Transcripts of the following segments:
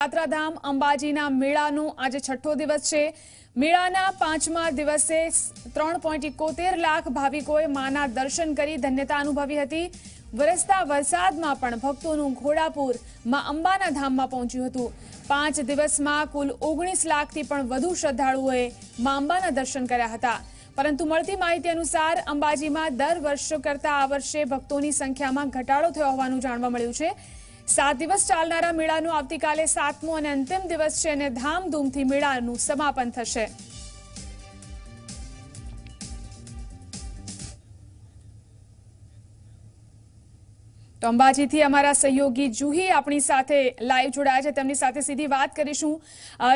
યાત્રાધામ અંબાજીના મેળાનો આજે છઠ્ઠો દિવસ છે। મેળાના પાંચમા દિવસે 3.71 લાખ ભાવિકોએ માના દર્શન કરી ધન્યતા અનુભવી હતી। વરસતા વરસાદમાં પણ ભક્તોનું ઘોડાપુર માં અંબાના ધામમાં પહોંચ્યું હતું। 5 દિવસમાં કુલ 19 લાખથી પણ વધુ શ્રદ્ધાળુઓએ માં અંબાના દર્શન કર્યા હતા। પરંતુ મળતી માહિતી અનુસાર અંબાજીમાં દર વર્ષ કરતા આ વર્ષે ભક્તોની સંખ્યામાં ઘટાડો થયો હોવાનું જાણવા મળ્યું છે। 7 દિવસ ચાલનારા મેળાનો આવતીકાલે 7મો અને અંતિમ દિવસ છે અને ધામધૂમથી મેળાનું સમાપન થશે। તો અંબાજીથી અમારા સહયોગી જુહી આપણી સાથે લાઈવ જોડાયા છે, તેમની સાથે સીધી વાત કરીશું।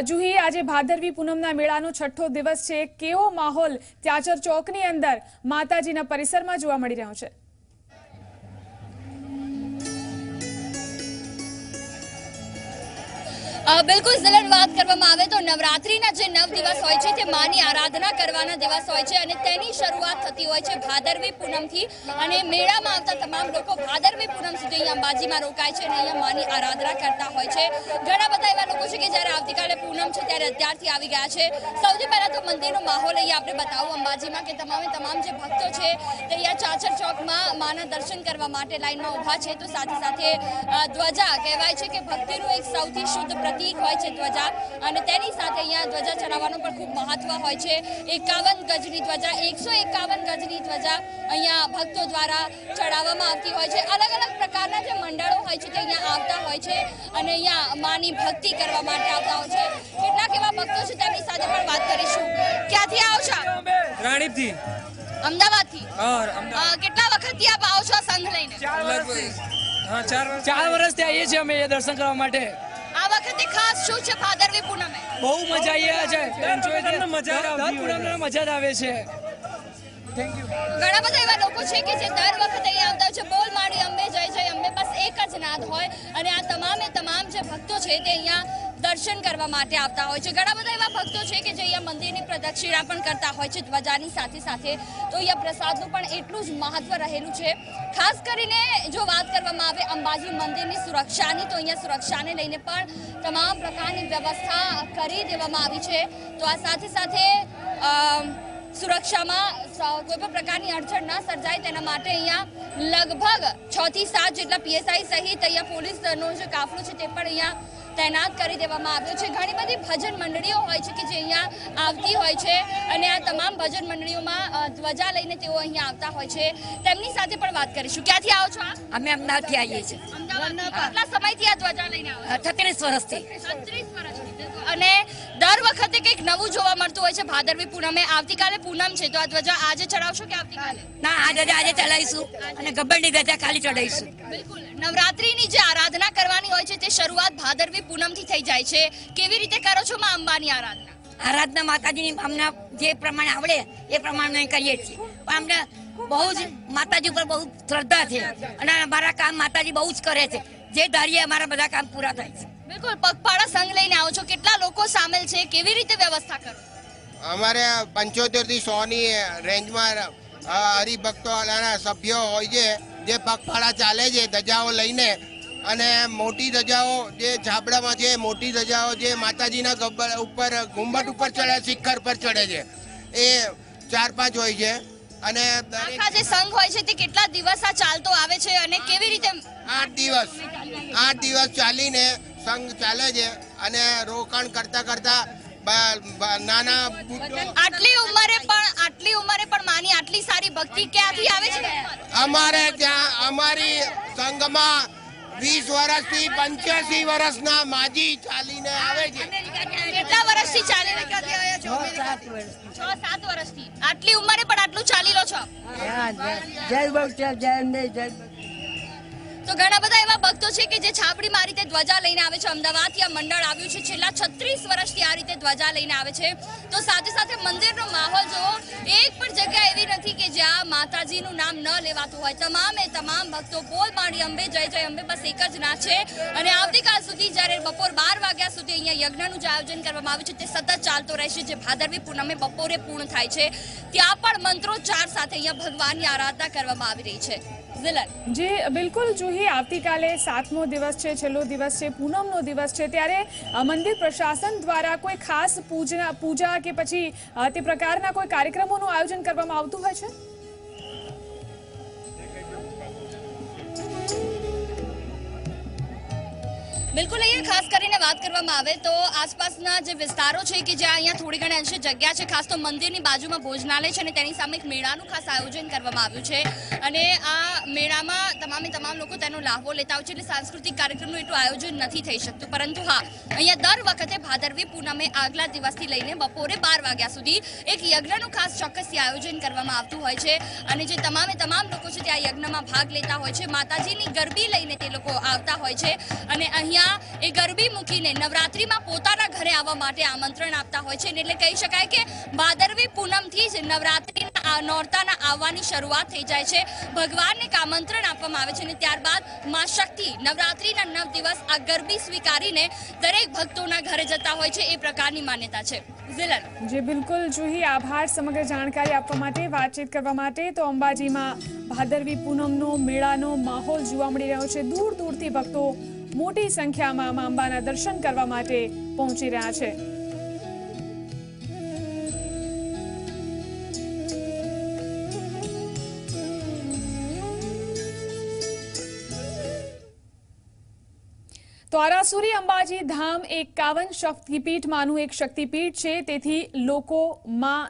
જુહી, આજે ભાદરવી પૂનમના મેળાનો છઠ્ઠો દિવસ છે, કેવો માહોલ ત્યાચર ચોકની અંદર માતાજીના પરિસરમાં જોવા મળી રહ્યો છે? बिल्कुल ज़िलन बात કરવામાં આવે તો નવરાત્રીના જે 9 દિવસ હોય છે તે માની આરાધના કરવાના દિવસ હોય છે અને તેની શરૂઆત થતી હોય છે ભાદરવી પૂનમથી અને મેળામાં આવતા તમામ લોકો ભાદરવી પૂનમ સુધી અહીંયા અંબાજીમાં રોકાય છે અને અહીંયા માની આરાધના કરતા હોય છે। ઘણા બધા એવા લોકો છે કે જ્યારે આવતીકાલે પૂનમ છે ત્યારે અત્યારથી આવી ગયા છે। સૌથી પહેલા તો મંદિરનો માહોલ અહીંયા આપણે બતાવું અંબાજીમાં કે તમામ જે ભક્તો છે તે અહીંયા ચાચર ચોકમાં માના દર્શન કરવા માટે લાઈનમાં ઊભા છે। તો સાથે સાથે ધ્વજા કહેવાય છે કે ભક્તિનું એક સૌથી શુદ્ધ પ્રતીક હોય છે ધ્વજા અને તેની સાથે અહીંયા ધ્વજા ચડાવવાનું પણ ખૂબ મહત્વ હોય છે। 51 ગજની ધ્વજા 151 ગજની ધ્વજા અહીંયા ભક્તો દ્વારા ચડાવવામાં આવતી હોય છે। અલગ અલગ પ્રકારના જે મંડળો હોય છે તે અહીંયા આવતા હોય છે અને અહીંયા માની ભક્તિ કરવા માટે આવતા હોય છે। કેટલાક એવા ભક્તો છે તેમની સાથે પણ વાત કરીશું। ક્યાંથી આવો છો? રાણીપથી। અમદાવાદથી? કેટલા વખતથી આપ આવો છો સંઘ લઈને? 4 વર્ષથી આવીએ છીએ અમે દર્શન કરવા માટે। આ વખતે ખાસ શું છે ભાદરવી પૂનમે? બહુ મજા આવી છે, મજા આવે છે। Thank you. ઘણા બધા એવા લોકો છે કે જે દર વખતે અહીંયા આવતા હોય છે, બોલ માડી અંબે જય જય અંબે, બસ એક જ નાદ હોય અને આ તમામ જે ભક્તો છે તે અહીંયા દર્શન કરવા માટે આવતા હોય છે। ઘણા બધા એવા ભક્તો છે કે જે અહીંયા મંદિરની પ્રદક્ષિણા પણ કરતા હોય છે ધ્વજાની સાથે સાથે। તો અહીંયા પ્રસાદનું પણ એટલું જ મહત્વ રહેલું છે। ખાસ કરીને જો વાત કરવામાં આવે અંબાજી મંદિરની સુરક્ષાની તો અહીંયા સુરક્ષાને લઈને પણ તમામ પ્રકારની વ્યવસ્થા કરી દેવામાં આવી છે। તો આ સાથે સાથે સુરક્ષામાં કોઈ પણ પ્રકારની અડચણ ન સર્જાય તેના માટે અહીંયા લગભગ 6 થી 7 જેટલા પીએસઆઈ સહિત અહીંયા પોલીસનો જે કાફલો છે તે પણ અહીંયા તૈનાત કરી દેવામાં આવ્યો છે। ઘણી બધી ભજન મંડળીઓ હોય છે કે જે અહીંયા આવતી હોય છે અને આ તમામ ભજન મંડળીઓમાં ધ્વજા લઈને તેઓ અહીંયા આવતા હોય છે। તેમની સાથે પણ વાત કરીશું। ક્યાંથી આવો છો? અમે અમદાવાદથી આવીએ છીએ। કેટલા સમયથી આ ધ્વજા લઈને આવો? 36 વર્ષથી। 36 વર્ષથી। અને દર વખતે કંઈક નવું જોવા મળતું હોય છે ભાદરવી પૂનમે। આવતીકાલે પૂનમ છે તો આ ધ્વજા આજે ચડાવશો કે આવતીકાલે? ના, આજે ચડાવીશું અને ગબ્બરની ધજા ખાલી ચડાવીશું। બિલકુલ। નવરાત્રીની જે આરાધના કરવાની હોય છે તે શરૂઆત ભાદરવી પૂનમથી થઈ જાય છે। કેવી રીતે કરો છો માં અંબાની આરાધના? આરાધના માતાજીની અમને જે પ્રમાણે આવડે એ પ્રમાણે કરીએ છીએ, પણ અમને બહુ જ માતાજી ઉપર બહુ શ્રદ્ધા છે અને અમારા કામ માતાજી બહુ જ કરે છે। જે ધારીએ અમારા બધા કામ પૂરા થાય છે। બિલકુલ। પગપાળા સંઘ લઈને આવો છો, કેટલા લોકો સામેલ છે, કેવી રીતે વ્યવસ્થા કરો? અમારે 75 થી 100 ની રેન્જમાં હરિભક્તોના સભ્યો હોય છે જે પગપાળા ચાલે છે ધજાઓ લઈને અને મોટી ધજાઓ જે ઝાબડામાં છે, મોટી ધજાઓ જે માતાજીના ગબ્બર ઉપર ગુંબટ ઉપર ચડે, શિખર પર ચડે છે, એ 4-5 હોય છે। અને આખા જે સંઘ હોય છે તે કેટલા દિવસ આ ચાલતો આવે છે અને કેવી રીતે? 8 દિવસ ચાલીને સંઘ ચાલે છે અને રોકાણ કરતા નાના આટલી ઉંમરે પણ માની આટલી સારી ભક્તિ ક્યાંથી આવે છે? અમારે ત્યાં અમારી સંઘમાં 20 વર્ષથી 85 વર્ષના માજી ચાલીને આવે છે। કેટલા વર્ષથી ચાલી રહ્યા છો? 6-7 વર્ષથી। આટલી ઉંમરે પણ આટલું ચાલી લો છો? તો ઘણા બધા એવા ભક્તો છે કે જે છાપડીમાં આ રીતે ધ્વજા લઈને આવે છે। અમદાવાદથી આ મંડળ આવ્યું છે, છેલ્લા 36 વર્ષથી આ રીતે ધ્વજા લઈને આવે છે। તો સાથે સાથે મંદિરનો માહોલ જો એક પણ જગ્યા એવી નથી કે જ્યાં માતાજીનું નામ ન લેવાતું હોય। તમામ ભક્તો બોલ માડી અંબે જય જય અંબે, બસ એક જ નાદ છે અને આવતીકાલ સુધી જ્યારે બપોર 12 વાગ્યા સુધી અહીંયા યજ્ઞનું જે આયોજન કરવામાં આવ્યું છે તે સતત ચાલતો રહેશે, જે ભાદરવી પૂનમે બપોરે પૂર્ણ થાય છે. ત્યાં પણ મંત્રોચ્ચાર સાથે અહીંયા ભગવાનની આરાધના કરવામાં આવી રહી છે. જી બિલકુલ, જુહી આવતીકાલે 7મો દિવસ છે, છેલ્લો દિવસ છે, પૂનમનો દિવસ છે, ત્યારે મંદિર પ્રશાસન દ્વારા કોઈ ખાસ પૂજા કે પછી તે પ્રકારના કોઈ કાર્યક્રમોનું આયોજન કરવામાં આવતું હોય છે? બિલકુલ, અહીંયા ખાસ કરીને વાત કરવામાં આવે તો આસપાસના જે વિસ્તારો છે કે જ્યાં અહીંયા થોડી ઘણી અંશે જગ્યા છે, ખાસ તો મંદિરની બાજુમાં ભોજનાલય છે અને તેની સામે એક મેળાનું ખાસ આયોજન કરવામાં આવ્યું છે. અને આ મેળામાં તમામ લોકો તેનો લાભો લેતા હોય છે, એટલે સાંસ્કૃતિક કાર્યક્રમનું એટલું આયોજન નથી થઈ શકતું. પરંતુ હા, અહીંયા દર વખતે ભાદરવી પૂનમે આગલા દિવસથી લઈને બપોરે 12 વાગ્યા સુધી એક યજ્ઞનું ખાસ ચોક્કસથી આયોજન કરવામાં આવતું હોય છે. અને જે તમામ લોકો છે તે આ યજ્ઞમાં ભાગ લેતા હોય છે. માતાજીની ગરબી લઈને તે લોકો આવતા હોય છે અને અહીંયા એ ગરબી મૂકીને નવરાત્રીમાં પોતાના ઘરે આવવા માટે આમંત્રણ આપતા હોય છે. એટલે કહી શકાય કે ભાદરવી પૂનમથી જ નવરાત્રીના નોરતાના આવવાની શરૂઆત થઈ જાય છે. ભગવાનને એક આમંત્રણ આપવામાં આવે છે અને ત્યારબાદ માં શક્તિ નવરાત્રીના 9 દિવસ આ ગરબી સ્વીકારીને દરેક ભક્તોના ઘરે જતા હોય છે. એ પ્રકારની માન્યતા છે. જી બિલકુલ જુહી, આભાર સમગ્ર જાણકારી આપવા માટે, વાતચીત કરવા માટે. તો અંબાજીમાં ભાદરવી પૂનમનો મેળાનો માહોલ જોવા મળી રહ્યો છે. દૂર દૂરથી ભક્તો મોટી સંખ્યામાં મા અંબાના દર્શન કરવા માટે પહોંચી રહ્યા છે. તો આરાસુરી અંબાજી ધામ 51 શક્તિપીઠમાંનું એક શક્તિપીઠ છે, તેથી લોકોમાં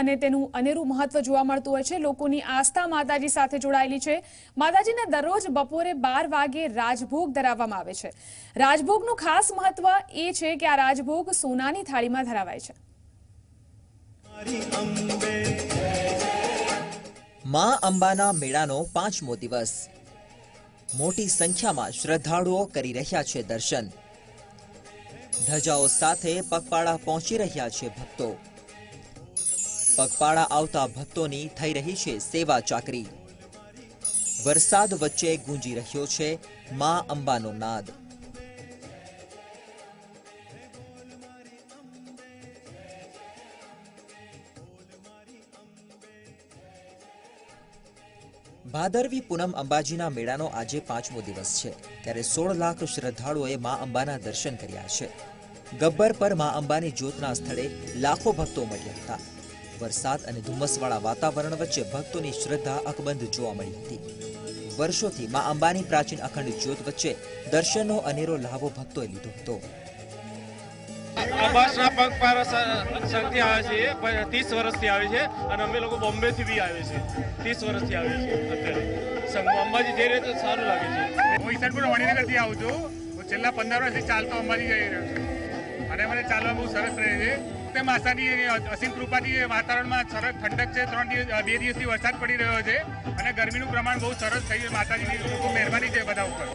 અને તેનું અનેરું મહત્વ જોવા મળતું હોય છે. લોકોની આસ્થા માતાજી સાથે જોડાયેલી છે. માતાજીને દરરોજ બપોરે 12 વાગે રાજભોગ ધરાવવામાં આવે છે. રાજભોગનું ખાસ મહત્વ એ છે કે આ રાજભોગ સોનાની થાળીમાં ધરાવાય છે. માં અંબાના મેળાનો 5મો દિવસ. મોટી સંખ્યામાં શ્રદ્ધાળુઓ કરી રહ્યા છે દર્શન. ધજાઓ સાથે પગપાળા પહોંચી રહ્યા છે ભક્તો. પગપાળા આવતા ભક્તોની થઈ રહી છે સેવા ચાકરી. વરસાદ વચ્ચે ગૂંજી રહ્યો છે માં અંબાનો નાદ. ભાદરવી પૂનમ અંબાજીના મેળાનો આજે 5મો દિવસ છે, ત્યારે 16 લાખ શ્રદ્ધાળુઓએ માં અંબાના દર્શન કર્યા છે. ગબ્બર પર માં અંબાની જ્યોતના સ્થળે લાખો ભક્તો મળ્યા હતા. વરસાદ અને ધુમ્મસવાળા વાતાવરણ વચ્ચે ભક્તોની શ્રદ્ધા અકબંધ જોવા મળી હતી. વર્ષોથી માં અંબાની પ્રાચીન અખંડ જ્યોત વચ્ચે દર્શનનો અનેરો લાભો ભક્તોએ લીધો હતો. બસના પગપાળા શક્તિ આવે છે, 30 વર્ષથી આવે છે અને અમે લોકો બોમ્બેથી બી આવે છે. 30 વર્ષથી આવે છે. અત્યારે અંબાજી જઈ રહ્યો તો સારું લાગે છે. હું ઈસનપુર વણીનગરથી આવું છું. હું છેલ્લા 15 વર્ષથી ચાલતો અંબાજી જઈ રહ્યો છું અને મને ચાલવા બહુ સરસ રહે છે. તે માતાની અસીમ કૃપાથી વાતાવરણમાં સરસ ઠંડક છે. 2 દિવસથી વરસાદ પડી રહ્યો છે અને ગરમીનું પ્રમાણ બહુ સરસ થઈ છે. માતાજીની ખૂબ મહેરબાની છે બધા ઉપર.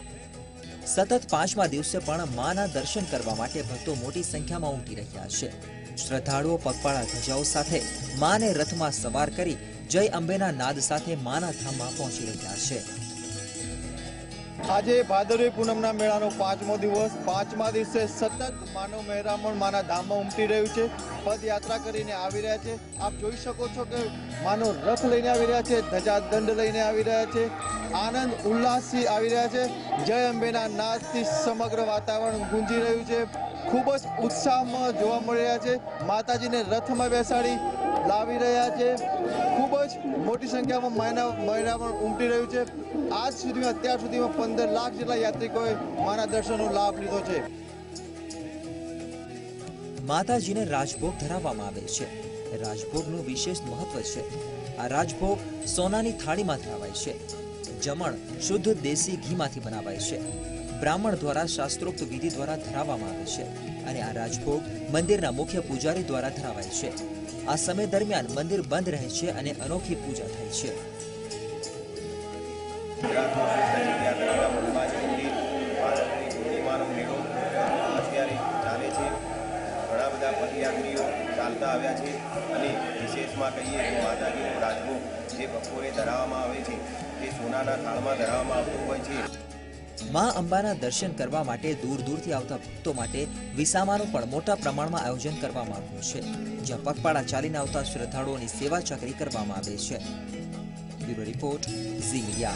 સતત 5મા દિવસે પણ માના દર્શન કરવા માટે ભક્તો મોટી સંખ્યામાં ઉમટી રહ્યા છે. શ્રદ્ધાળુઓ પગપાળા ધજાઓ સાથે માને રથમાં સવાર કરી જય અંબેના નાદ સાથે માના ધામમાં પહોંચી રહ્યા છે. આજે ભાદરવી પૂનમના મેળાનો 5મો દિવસ. 5મા દિવસે સતત માનવ મહેરામણ માના ધામમાં ઉમટી રહ્યું છે. પદયાત્રા કરીને આવી રહ્યા છે. આપ જોઈ શકો છો કે માનો રથ લઈને આવી રહ્યા છે, ધજા દંડ લઈને આવી રહ્યા છે, આનંદ ઉલ્લાસથી આવી રહ્યા છે. જય અંબેના નાદથી સમગ્ર વાતાવરણ ગુંજી રહ્યું છે. ખૂબ જ ઉત્સાહમાં જોવા મળી રહ્યા છે. માતાજીને રથમાં બેસાડી લાવી રહ્યા છે. ખૂબ જ મોટી સંખ્યામાં મહેરામણ ઉમટી રહ્યું છે. આજ સુધીમાં અત્યાર સુધીમાં 15 લાખ જેટલા યાત્રિકોએ માના દર્શનનો લાભ લીધો છે. માતાજીને રાજભોગ ધરાવવામાં આવે છે. રાજભોગનું વિશેષ મહત્વ છે. આ રાજભોગ સોનાની થાળીમાં ધરાવાય છે. જમણ શુદ્ધ દેશી ઘીમાંથી બનાવાય છે. બ્રાહ્મણ દ્વારા શાસ્ત્રોક્ત વિધિ દ્વારા ધરાવવામાં આવે છે અને આ રાજભોગ મંદિરના મુખ્ય પૂજારી દ્વારા ધરાવાય છે. આ સમય દરમિયાન મંદિર બંધ રહે છે અને અનોખી પૂજા થાય છે. ઘણા બધા પદયાત્રીઓ ચાલતા આવ્યા છે અને વિશેષમાં કહીએ તો માતાજીનો રાજભોગ જે બપોરે ધરાવવામાં આવે છે તે સોનાના થાળમાં ધરાવવામાં આવતું હોય છે. માં અંબાના દર્શન કરવા માટે દૂર દૂરથી આવતા ભક્તો માટે વિસામાનું પણ મોટા પ્રમાણમાં આયોજન કરવામાં આવ્યું છે, જ્યાં પગપાળા ચાલીને આવતા શ્રદ્ધાળુઓની સેવા ચાકરી કરવામાં આવે છે. Bureau report Zee media.